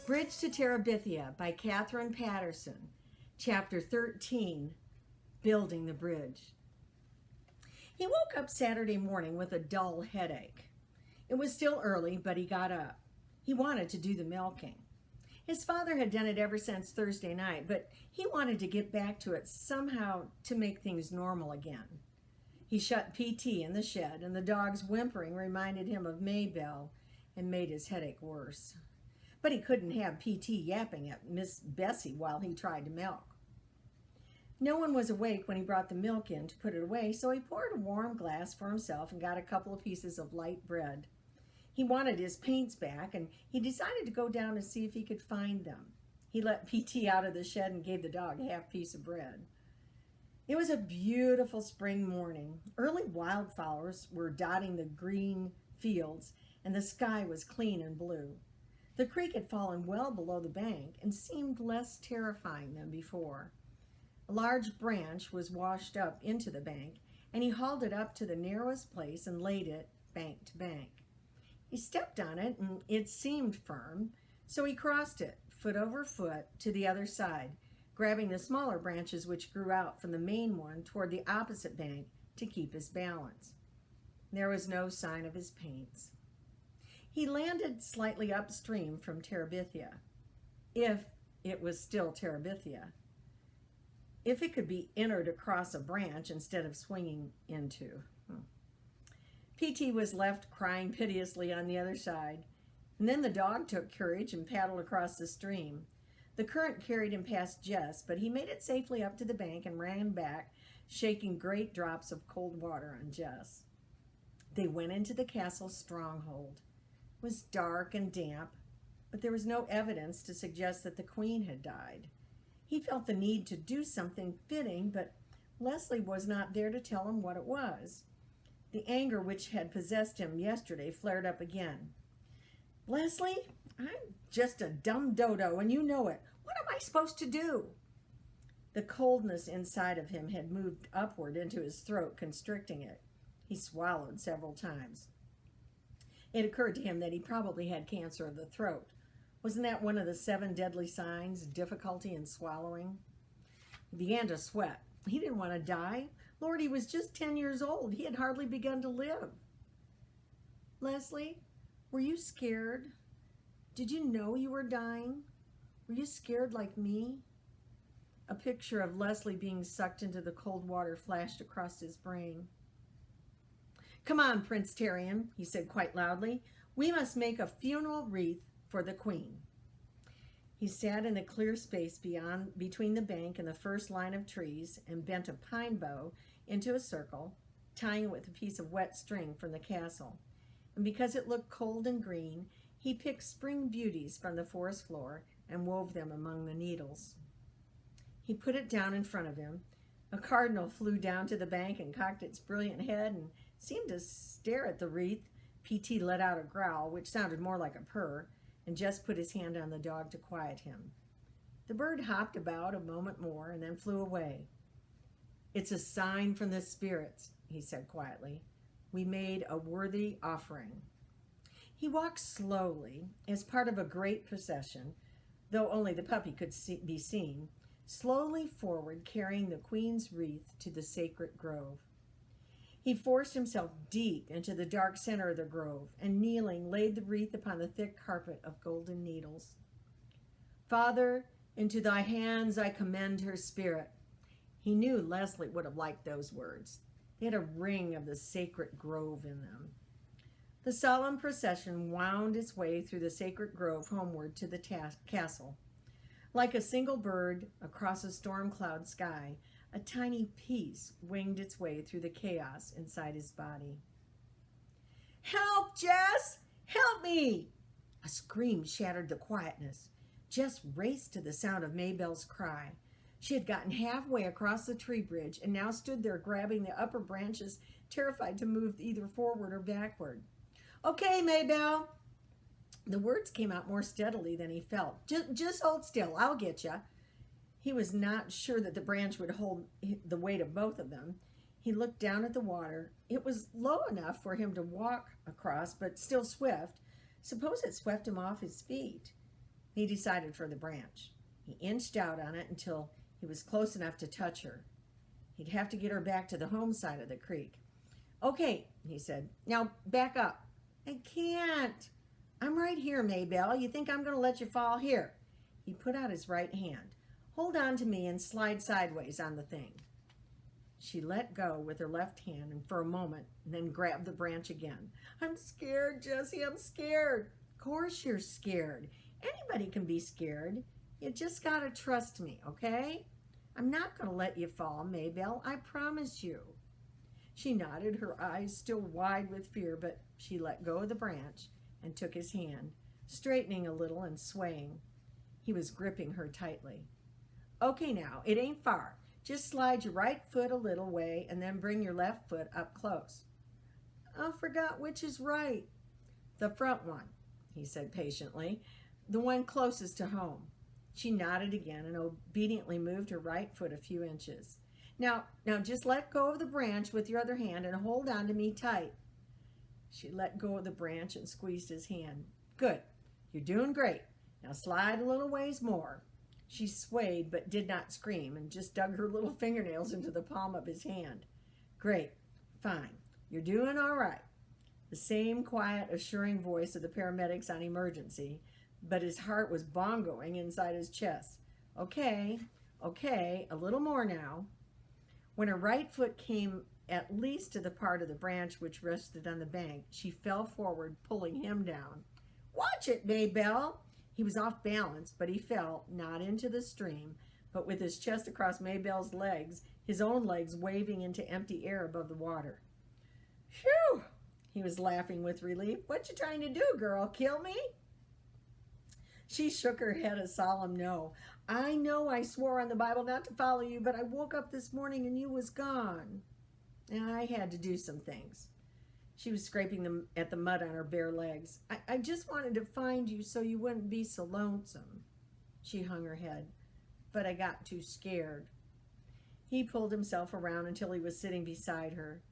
Bridge to Terabithia by Katherine Paterson, Chapter 13, Building the Bridge. He woke up Saturday morning with a dull headache. It was still early, but he got up. He wanted to do the milking. His father had done it ever since Thursday night, but he wanted to get back to it somehow to make things normal again. He shut PT in the shed, and the dog's whimpering reminded him of Maybelle and made his headache worse. But he couldn't have PT yapping at Miss Bessie while he tried to milk. No one was awake when he brought the milk in to put it away, so he poured a warm glass for himself and got a couple of pieces of light bread. He wanted his paints back, and he decided to go down to see if he could find them. He let PT out of the shed and gave the dog a half piece of bread. It was a beautiful spring morning. Early wildflowers were dotting the green fields, and the sky was clean and blue. The creek had fallen well below the bank and seemed less terrifying than before. A large branch was washed up into the bank, and he hauled it up to the narrowest place and laid it bank to bank. He stepped on it, and it seemed firm, so he crossed it, foot over foot, to the other side, grabbing the smaller branches which grew out from the main one toward the opposite bank to keep his balance. There was no sign of his paints. He landed slightly upstream from Terabithia, if it was still Terabithia, if it could be entered across a branch instead of swinging into. PT was left crying piteously on the other side, and then the dog took courage and paddled across the stream. The current carried him past Jess, but he made it safely up to the bank and ran back, shaking great drops of cold water on Jess. They went into the castle's stronghold. It was dark and damp, but there was no evidence to suggest that the queen had died. He felt the need to do something fitting, but Leslie was not there to tell him what it was. The anger which had possessed him yesterday flared up again. "Leslie, I'm just a dumb dodo, and you know it. What am I supposed to do?" The coldness inside of him had moved upward into his throat, constricting it. He swallowed several times. It occurred to him that he probably had cancer of the throat. Wasn't that one of the 7 deadly signs, difficulty in swallowing? He began to sweat. He didn't want to die. Lord, he was just 10 years old. He had hardly begun to live. "Leslie, were you scared? Did you know you were dying? Were you scared like me?" A picture of Leslie being sucked into the cold water flashed across his brain. "Come on, Prince Terrian," he said quite loudly. "We must make a funeral wreath for the queen." He sat in the clear space between the bank and the first line of trees and bent a pine bough into a circle, tying it with a piece of wet string from the castle. And because it looked cold and green, he picked spring beauties from the forest floor and wove them among the needles. He put it down in front of him. A cardinal flew down to the bank and cocked its brilliant head and seemed to stare at the wreath. PT let out a growl, which sounded more like a purr, and Jess put his hand on the dog to quiet him. The bird hopped about a moment more and then flew away. "It's a sign from the spirits," he said quietly. "We made a worthy offering." He walked slowly, as part of a great procession, though only the puppy could be seen, slowly forward, carrying the queen's wreath to the sacred grove. He forced himself deep into the dark center of the grove, and kneeling, laid the wreath upon the thick carpet of golden needles. "Father, into thy hands I commend her spirit." He knew Leslie would have liked those words. They had a ring of the sacred grove in them. The solemn procession wound its way through the sacred grove homeward to the castle. Like a single bird across a storm cloud sky, a tiny piece winged its way through the chaos inside his body. "Help, Jess! Help me!" A scream shattered the quietness. Jess raced to the sound of Maybelle's cry. She had gotten halfway across the tree bridge and now stood there grabbing the upper branches, terrified to move either forward or backward. "Okay, Maybelle." The words came out more steadily than he felt. Just hold still. I'll get you." He was not sure that the branch would hold the weight of both of them. He looked down at the water. It was low enough for him to walk across, but still swift. Suppose it swept him off his feet. He decided for the branch. He inched out on it until he was close enough to touch her. He'd have to get her back to the home side of the creek. "Okay," he said. "Now back up." "I can't." "I'm right here, Maybelle. You think I'm going to let you fall? Here." He put out his right hand. "Hold on to me and slide sideways on the thing." She let go with her left hand and for a moment, and then grabbed the branch again. "I'm scared, Jessie. I'm scared." "Of course you're scared. Anybody can be scared. You just got to trust me, okay? I'm not going to let you fall, Maybelle. I promise you." She nodded, her eyes still wide with fear, but she let go of the branch and took his hand, straightening a little and swaying. He was gripping her tightly. "Okay now, it ain't far. Just slide your right foot a little way and then bring your left foot up close." "I forgot which is right." "The front one," he said patiently, "the one closest to home." She nodded again and obediently moved her right foot a few inches. Now just let go of the branch with your other hand and hold on to me tight." She let go of the branch and squeezed his hand. "Good. You're doing great. Now slide a little ways more." She swayed but did not scream and just dug her little fingernails into the palm of his hand. "Great. Fine. You're doing all right." The same quiet, assuring voice of the paramedics on emergency, but his heart was bongoing inside his chest. Okay, a little more now." When her right foot came at least to the part of the branch which rested on the bank, she fell forward, pulling him down. "Watch it, Maybelle." He was off balance, but he fell, not into the stream, but with his chest across Maybelle's legs, his own legs waving into empty air above the water. "Phew!" He was laughing with relief. "What you trying to do, girl? Kill me?" She shook her head a solemn no. "I know I swore on the Bible not to follow you, but I woke up this morning and you was gone. And I had to do some things." She was scraping at the mud on her bare legs. I just wanted to find you so you wouldn't be so lonesome." She hung her head. "But I got too scared." He pulled himself around until he was sitting beside her.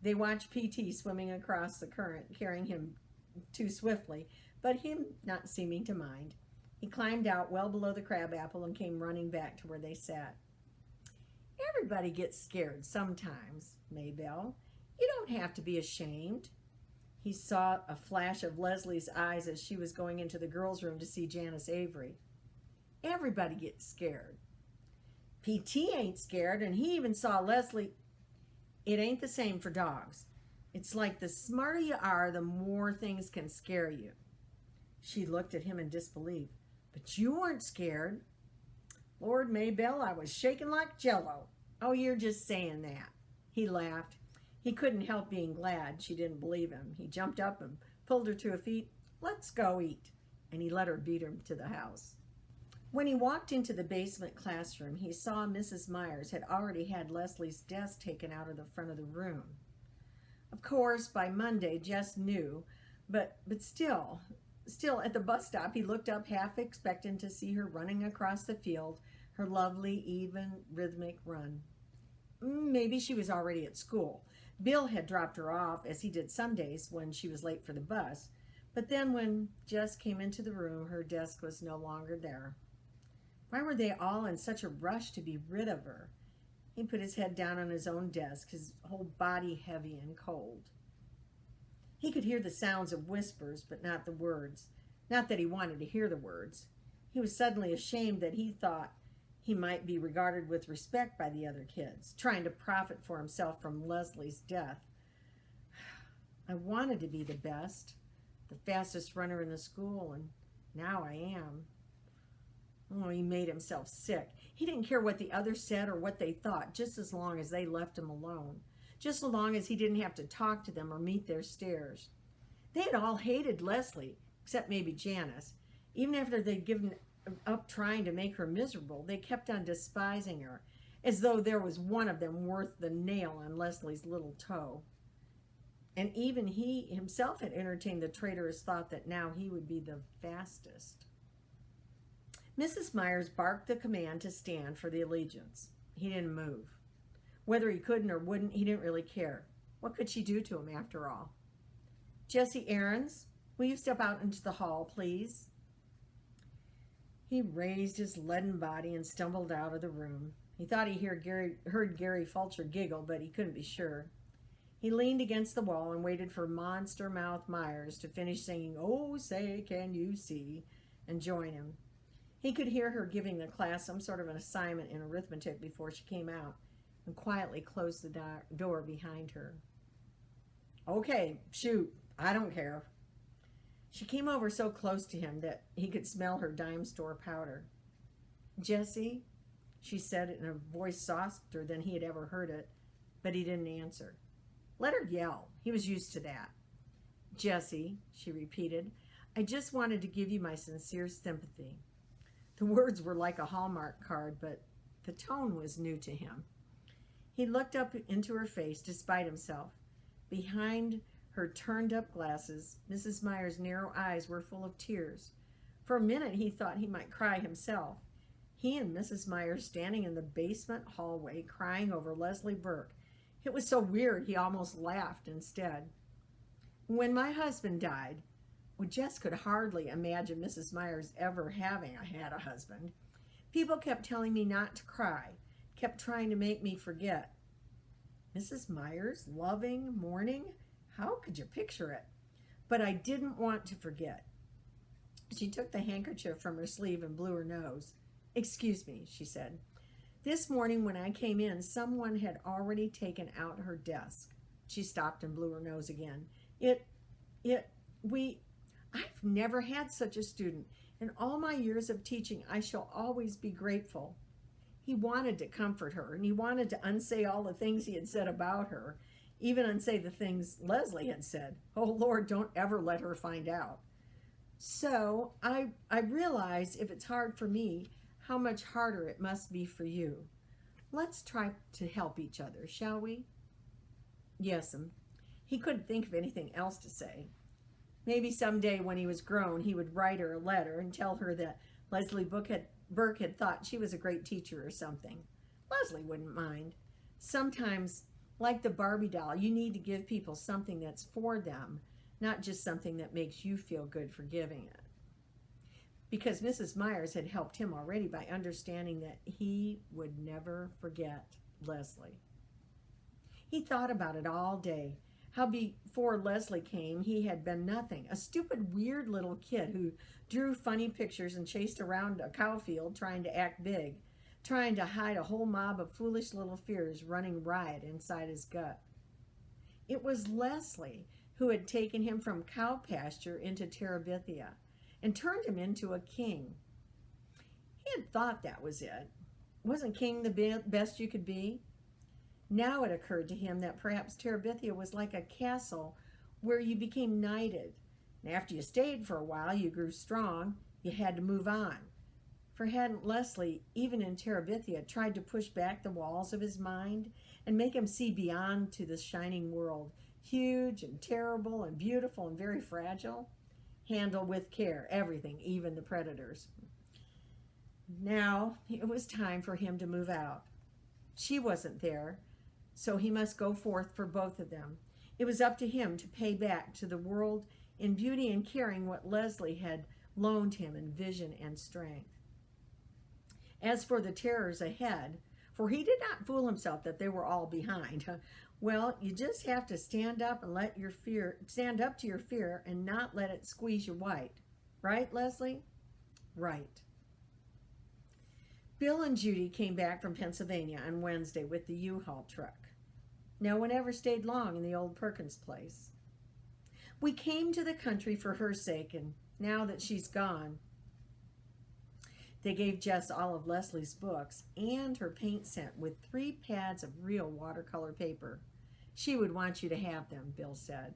They watched PT swimming across the current, carrying him too swiftly, but him not seeming to mind. He climbed out well below the crabapple and came running back to where they sat. "Everybody gets scared sometimes, Maybelle. You don't have to be ashamed." He saw a flash of Leslie's eyes as she was going into the girls' room to see Janice Avery. "Everybody gets scared. PT ain't scared, and he even saw Leslie." "It ain't the same for dogs. It's like the smarter you are, the more things can scare you." She looked at him in disbelief. "But you weren't scared." "Lord, Maybelle, I was shaking like jello." "Oh, you're just saying that." He laughed. He couldn't help being glad she didn't believe him. He jumped up and pulled her to her feet. "Let's go eat." And he let her beat him to the house. When he walked into the basement classroom, he saw Mrs. Myers had already had Leslie's desk taken out of the front of the room. Of course, by Monday, Jess knew, but still at the bus stop, he looked up half expectant to see her running across the field, her lovely, even, rhythmic run. Maybe she was already at school. Bill had dropped her off, as he did some days when she was late for the bus, but then when Jess came into the room, her desk was no longer there. Why were they all in such a rush to be rid of her? He put his head down on his own desk, his whole body heavy and cold. He could hear the sounds of whispers, but not the words. Not that he wanted to hear the words. He was suddenly ashamed that he thought he might be regarded with respect by the other kids, trying to profit for himself from Leslie's death. "I wanted to be the best, the fastest runner in the school, and now I am." Oh, he made himself sick. He didn't care what the others said or what they thought, just as long as they left him alone. Just so long as he didn't have to talk to them or meet their stares. They had all hated Leslie, except maybe Janice. Even after they'd given up trying to make her miserable, they kept on despising her, as though there was one of them worth the nail on Leslie's little toe. And even he himself had entertained the traitorous thought that now he would be the fastest. Mrs. Myers barked the command to stand for the allegiance. He didn't move. Whether he couldn't or wouldn't, he didn't really care. What could she do to him after all? "Jessie Aarons, will you step out into the hall, please?" He raised his leaden body and stumbled out of the room. He thought he heard Gary Fulcher giggle, but he couldn't be sure. He leaned against the wall and waited for Monster Mouth Myers to finish singing, "Oh, say, can you see?" and join him. He could hear her giving the class some sort of an assignment in arithmetic before she came out and quietly closed the door behind her. "Okay, shoot, I don't care." She came over so close to him that he could smell her dime store powder. "Jessie," she said in a voice softer than he had ever heard it, but he didn't answer. Let her yell. He was used to that. "Jessie," she repeated, "I just wanted to give you my sincere sympathy." The words were like a Hallmark card, but the tone was new to him. He looked up into her face despite himself. Behind her turned-up glasses, Mrs. Myers' narrow eyes were full of tears. For a minute he thought he might cry himself. He and Mrs. Myers standing in the basement hallway crying over Leslie Burke. It was so weird he almost laughed instead. "When my husband died," well, Jess could hardly imagine Mrs. Myers ever having had a husband. "People kept telling me not to cry, kept trying to make me forget." Mrs. Myers, loving, mourning? How could you picture it? "But I didn't want to forget." She took the handkerchief from her sleeve and blew her nose. "Excuse me," she said. "This morning when I came in, someone had already taken out her desk." She stopped and blew her nose again. I've never had such a student. In all my years of teaching, I shall always be grateful." He wanted to comfort her, and he wanted to unsay all the things he had said about her, even unsay the things Leslie had said. Oh, Lord, don't ever let her find out. "So I realize if it's hard for me, how much harder it must be for you. Let's try to help each other, shall we?" Yes'm. He couldn't think of anything else to say. Maybe someday when he was grown, he would write her a letter and tell her that Leslie Burke had thought she was a great teacher or something. Leslie wouldn't mind. Sometimes, like the Barbie doll, you need to give people something that's for them, not just something that makes you feel good for giving it. Because Mrs. Myers had helped him already by understanding that he would never forget Leslie. He thought about it all day. How before Leslie came, he had been nothing, a stupid, weird little kid who drew funny pictures and chased around a cow field trying to act big, trying to hide a whole mob of foolish little fears running riot inside his gut. It was Leslie who had taken him from cow pasture into Terabithia and turned him into a king. He had thought that was it. Wasn't king the best you could be? Now it occurred to him that perhaps Terabithia was like a castle where you became knighted. And after you stayed for a while, you grew strong, you had to move on. For hadn't Leslie, even in Terabithia, tried to push back the walls of his mind and make him see beyond to the shining world, huge and terrible and beautiful and very fragile? Handle with care everything, even the predators. Now it was time for him to move out. She wasn't there, so he must go forth for both of them. It was up to him to pay back to the world in beauty and caring what Leslie had loaned him in vision and strength. As for the terrors ahead, for he did not fool himself that they were all behind. Well, you just have to stand up to your fear and not let it squeeze you white. Right, Leslie? Right. Bill and Judy came back from Pennsylvania on Wednesday with the U-Haul truck. No one ever stayed long in the old Perkins place. "We came to the country for her sake, and now that she's gone." They gave Jess all of Leslie's books and her paint set with 3 pads of real watercolor paper. "She would want you to have them," Bill said.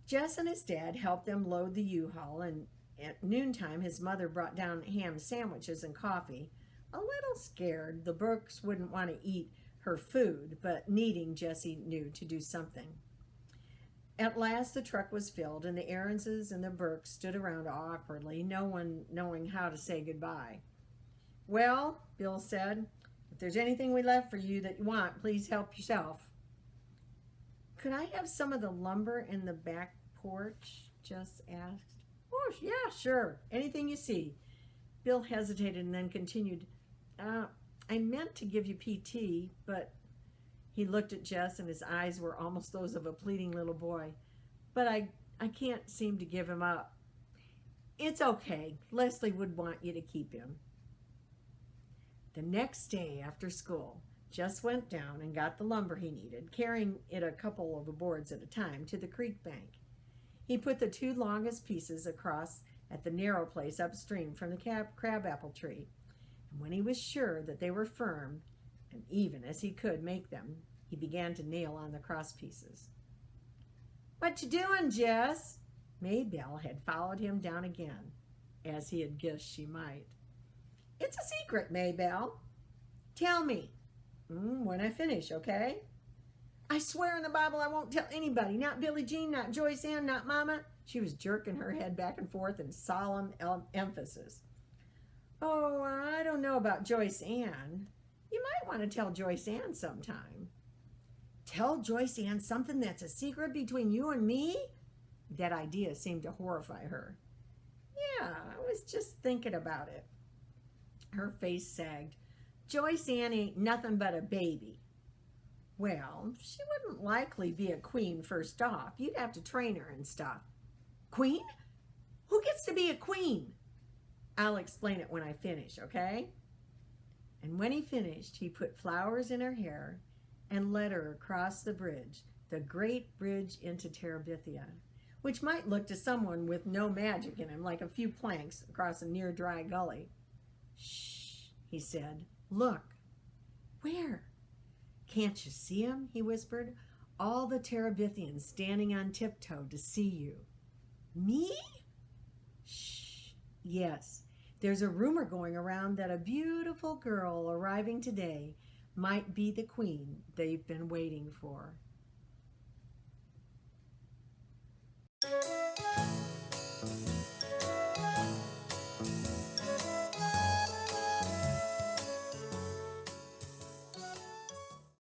Jess and his dad helped them load the U-Haul, and at noontime his mother brought down ham sandwiches and coffee. A little scared the Burkes wouldn't want to eat her food, but needing Jessie knew to do something. At last the truck was filled, and the Aaronses and the Burkes stood around awkwardly, no one knowing how to say goodbye. "Well," Bill said, "if there's anything we left for you that you want, please help yourself." "Could I have some of the lumber in the back porch?" Jess asked. "Oh, yeah, sure. Anything you see." Bill hesitated and then continued, I meant to give you PT, but he looked at Jess and his eyes were almost those of a pleading little boy. But I can't seem to give him up. It's okay. Leslie would want you to keep him. The next day after school, Jess went down and got the lumber he needed, carrying it a couple of boards at a time to the creek bank. He put the 2 longest pieces across at the narrow place upstream from the crabapple tree, and when he was sure that they were firm and even as he could make them, he began to nail on the cross pieces. "What you doing, Jess?" Maybelle had followed him down again, as he had guessed she might. "It's a secret, Maybelle." "Tell me." "When I finish, okay?" "I swear in the Bible I won't tell anybody, not Billie Jean, not Joyce Ann, not Mama." She was jerking her head back and forth in solemn emphasis. "Oh, I don't know about Joyce Ann. You might want to tell Joyce Ann sometime." "Tell Joyce Ann something that's a secret between you and me?" That idea seemed to horrify her. "Yeah, I was just thinking about it." Her face sagged. "Joyce Ann ain't nothing but a baby." "Well, she wouldn't likely be a queen first off. You'd have to train her and stuff." "Queen? Who gets to be a queen?" "I'll explain it when I finish, okay?" And when he finished, he put flowers in her hair and led her across the bridge, the great bridge into Terabithia, which might look to someone with no magic in him like a few planks across a near dry gully. "Shh," he said. "Look." "Where?" "Can't you see him?" he whispered. "All the Terabithians standing on tiptoe to see you." "Me?" "Shh. Yes. There's a rumor going around that a beautiful girl arriving today might be the queen they've been waiting for."